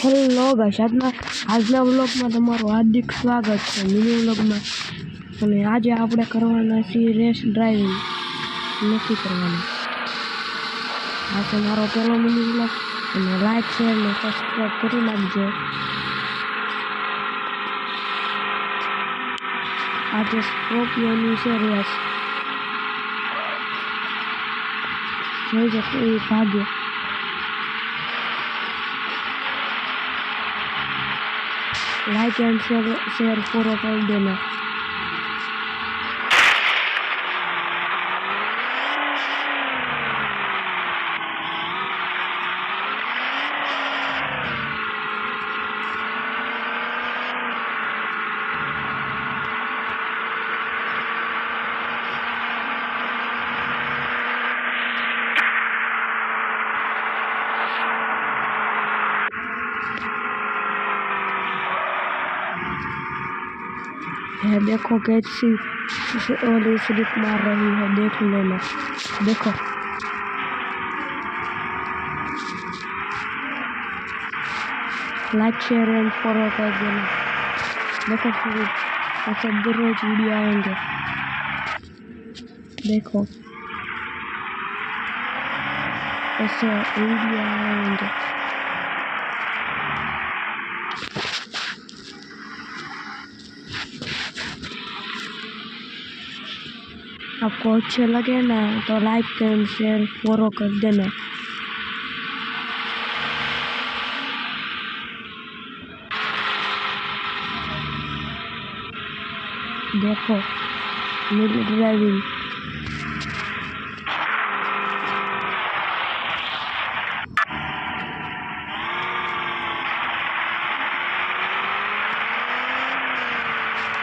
Hello guys, આજના વ્લોગમાં તમારું હાર્દિક સ્વાગત છે મિની વ્લોગમાં. અને આજે આપણે કરવાના છીએ રેસ ડ્રાઇવિંગ નથી કરવાની. આ છે મારો પહેલો મિની વ્લોગ, અને લાઈક શેર અને સબસ્ક્રાઈબ કરી નાખજો. આજે સ્કોર્પિયોની છે રેસ. જોઈ શકો એ ભાગ્ય. लाइक एंड शेयर फॉलो कर देना. है देखो कैसी ओली स्लिप मार रही है, देख लेना. देखो लाइक शेयर एंड फॉलो कर देना. देखो ऐसे रोज वीडियो आएंगे. देखो ऐसे वीडियो आएंगे. आपको अच्छे लगे ना तो लाइक एंड शेयर फॉलो कर देना. देखो मिनी ड्राइविंग.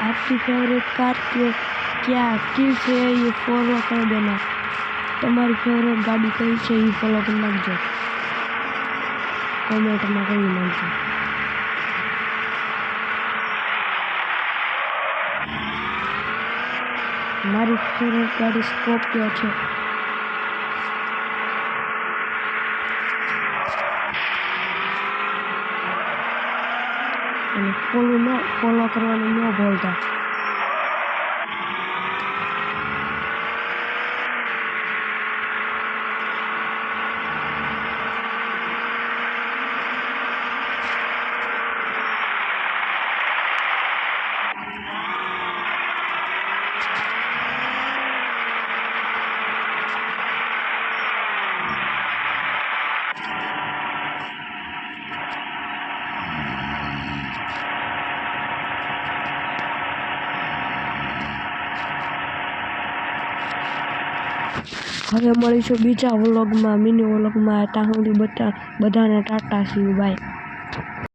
आपकी फेवरेट कार क्या किस है ये फॉलो कर देना. તમારી ફેવરેટ ગાડી કઈ છે એ ફોલો કરી નાખજો. કોમેન્ટમાં કહી નાખજો. મારી ફેવરેટ ગાડી સ્કોર્પિયો છે. અને ફોલો કરવાનું ન ભૂલતા. હવે મળીશું બીજા વ્લોગમાં, મિની વ્લોગમાં. ત્યાં સુધી બધાને ટાટા સી યુ બાય.